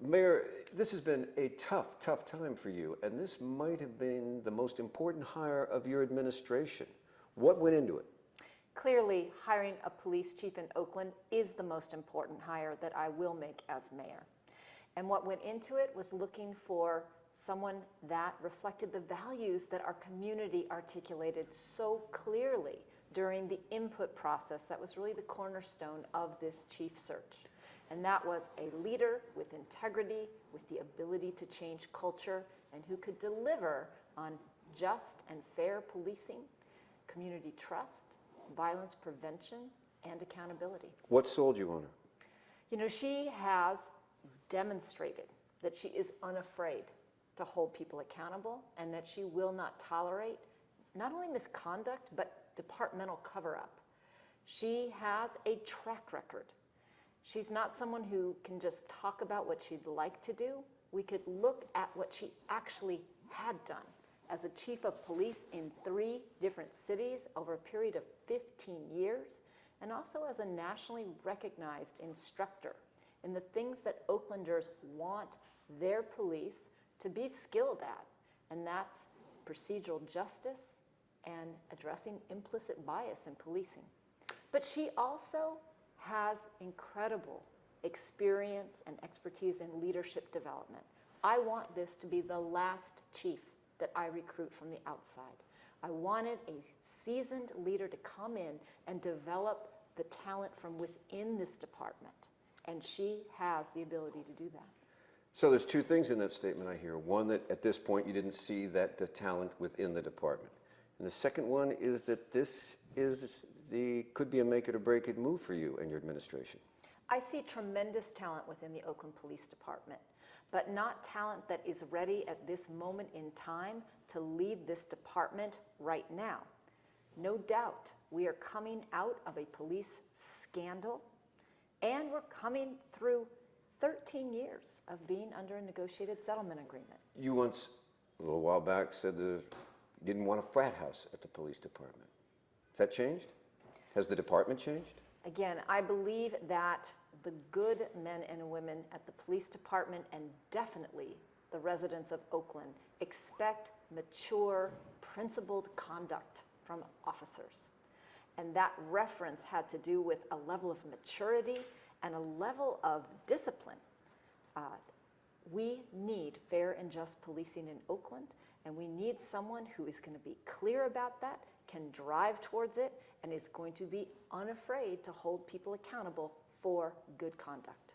Mayor, this has been a tough, tough time for you, and this might have been the most important hire of your administration. What went into it? Clearly, hiring a police chief in Oakland is the most important hire that I will make as mayor. And what went into it was looking for someone that reflected the values that our community articulated so clearly during the input process that was really the cornerstone of this chief search. And that was a leader with integrity, with the ability to change culture, and who could deliver on just and fair policing, community trust, violence prevention, and accountability. What sold you on her? You know, she has demonstrated that she is unafraid to hold people accountable and that she will not tolerate not only misconduct, but departmental cover-up. She has a track record. She's not someone who can just talk about what she'd like to do. We could look at what she actually had done as a chief of police in 3 different cities over a period of 15 years, and also as a nationally recognized instructor in the things that Oaklanders want their police to be skilled at, and that's procedural justice and addressing implicit bias in policing. But she also has incredible experience and expertise in leadership development. I want this to be the last chief that I recruit from the outside. I wanted a seasoned leader to come in and develop the talent from within this department, and she has the ability to do that. So there's 2 things in that statement I hear. One, that at this point you didn't see that the talent within the department. And the second one is that this could be a make it or break it move for you and your administration. I see tremendous talent within the Oakland Police Department, but not talent that is ready at this moment in time to lead this department right now. No doubt, we are coming out of a police scandal, and we're coming through 13 years of being under a negotiated settlement agreement. You once, a little while back, said that you didn't want a frat house at the police department. Has that changed? Has the department changed? Again, I believe that the good men and women at the police department, and definitely the residents of Oakland, expect mature, principled conduct from officers. And that reference had to do with a level of maturity and a level of discipline. We need fair and just policing in Oakland, and we need someone who is going to be clear about that, can drive towards it, and is going to be unafraid to hold people accountable for good conduct.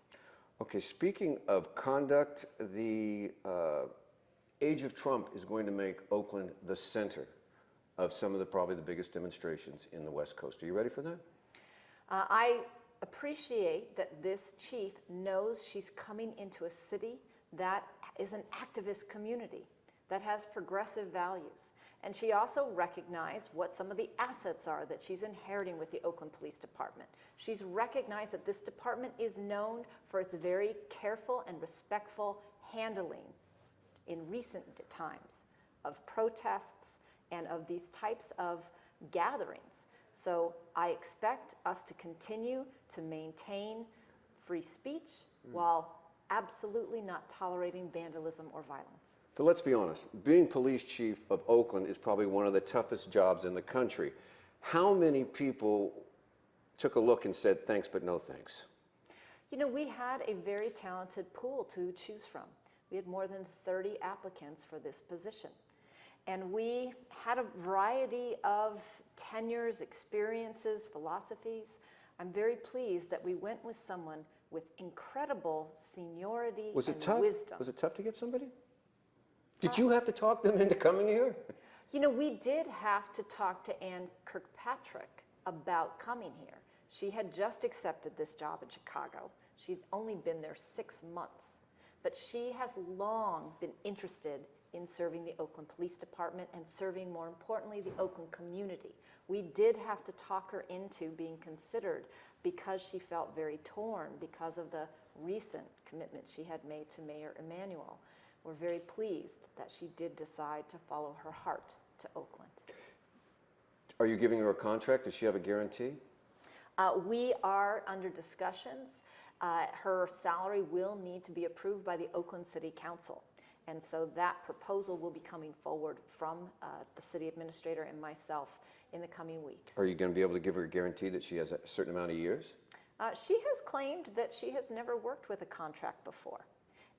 Okay, speaking of conduct, the age of Trump is going to make Oakland the center of some of probably the biggest demonstrations in the West Coast. Are you ready for that? I appreciate that this chief knows she's coming into a city that is an activist community, that has progressive values. And she also recognized what some of the assets are that she's inheriting with the Oakland Police Department. She's recognized that this department is known for its very careful and respectful handling in recent times of protests and of these types of gatherings. So I expect us to continue to maintain free speech while absolutely not tolerating vandalism or violence. So let's be honest, being police chief of Oakland is probably one of the toughest jobs in the country. How many people took a look and said, thanks, but no thanks? You know, we had a very talented pool to choose from. We had more than 30 applicants for this position. And we had a variety of tenures, experiences, philosophies. I'm very pleased that we went with someone with incredible seniority and wisdom. Was it tough to get somebody? Did you have to talk them into coming here? You know, we did have to talk to Ann Kirkpatrick about coming here. She had just accepted this job in Chicago. She'd only been there 6 months. But she has long been interested in serving the Oakland Police Department and serving, more importantly, the Oakland community. We did have to talk her into being considered because she felt very torn because of the recent commitment she had made to Mayor Emanuel. We're very pleased that she did decide to follow her heart to Oakland. Are you giving her a contract? Does she have a guarantee? We are under discussions. Her salary will need to be approved by the Oakland City Council. And so that proposal will be coming forward from the city administrator and myself in the coming weeks. Are you going to be able to give her a guarantee that she has a certain amount of years? She has claimed that she has never worked with a contract before.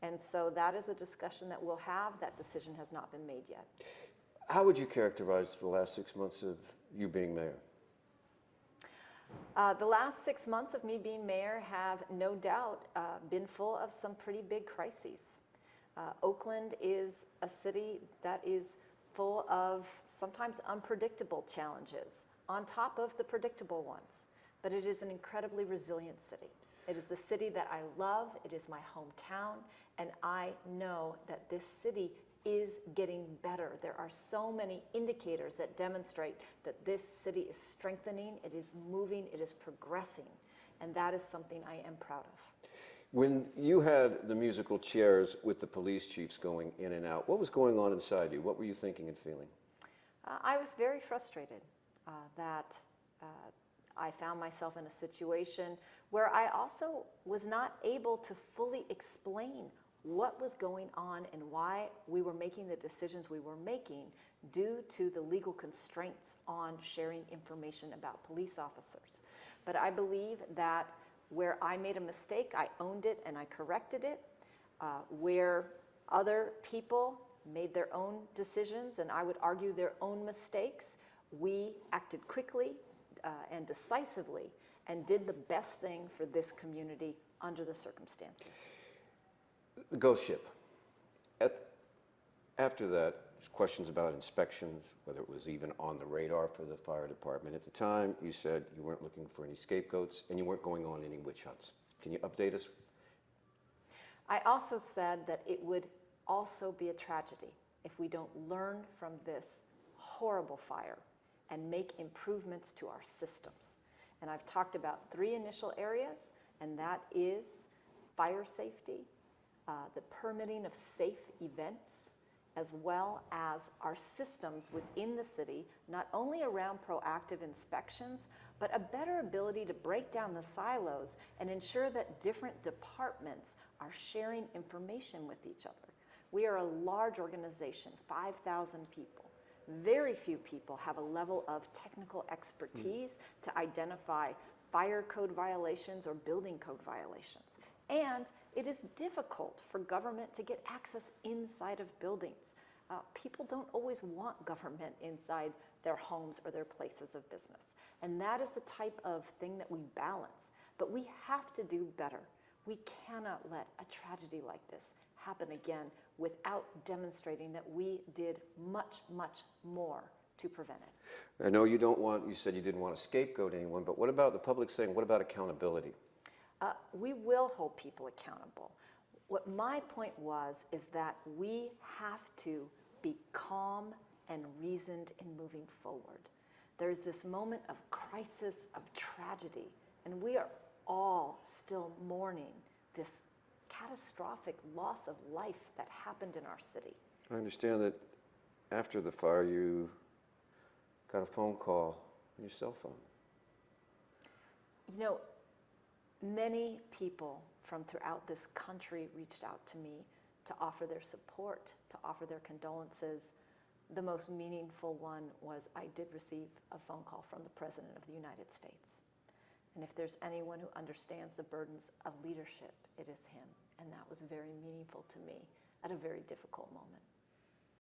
And so that is a discussion that we'll have. That decision has not been made yet. How would you characterize the last 6 months of you being mayor? The last 6 months of me being mayor have no doubt been full of some pretty big crises. Oakland is a city that is full of sometimes unpredictable challenges on top of the predictable ones, but it is an incredibly resilient city. It is the city that I love, it is my hometown, and I know that this city is getting better. There are so many indicators that demonstrate that this city is strengthening, it is moving, it is progressing, and that is something I am proud of. When you had the musical chairs with the police chiefs going in and out, what was going on inside you? What were you thinking and feeling? I was very frustrated that I found myself in a situation where I also was not able to fully explain what was going on and why we were making the decisions we were making due to the legal constraints on sharing information about police officers. But I believe that where I made a mistake, I owned it and I corrected it. Where other people made their own decisions and I would argue their own mistakes, we acted quickly and decisively and did the best thing for this community under the circumstances. The ghost ship. After that, there's questions about inspections, whether it was even on the radar for the fire department. At the time, you said you weren't looking for any scapegoats and you weren't going on any witch hunts. Can you update us? I also said that it would also be a tragedy if we don't learn from this horrible fire and make improvements to our systems. And I've talked about 3 initial areas, and that is fire safety, the permitting of safe events, as well as our systems within the city, not only around proactive inspections, but a better ability to break down the silos and ensure that different departments are sharing information with each other. We are a large organization, 5,000 people. Very few people have a level of technical expertise to identify fire code violations or building code violations. And it is difficult for government to get access inside of buildings. People don't always want government inside their homes or their places of business. And that is the type of thing that we balance. But we have to do better. We cannot let a tragedy like this happen again without demonstrating that we did much, much more to prevent it. I know you said you didn't want to scapegoat anyone, but what about the public saying, what about accountability? We will hold people accountable. What my point is that we have to be calm and reasoned in moving forward. There's this moment of crisis, of tragedy, and we are all still mourning this catastrophic loss of life that happened in our city. I understand that after the fire you got a phone call on your cell phone. You know, many people from throughout this country reached out to me to offer their support, to offer their condolences. The most meaningful one was I did receive a phone call from the President of the United States. And if there's anyone who understands the burdens of leadership, it is him. And that was very meaningful to me at a very difficult moment.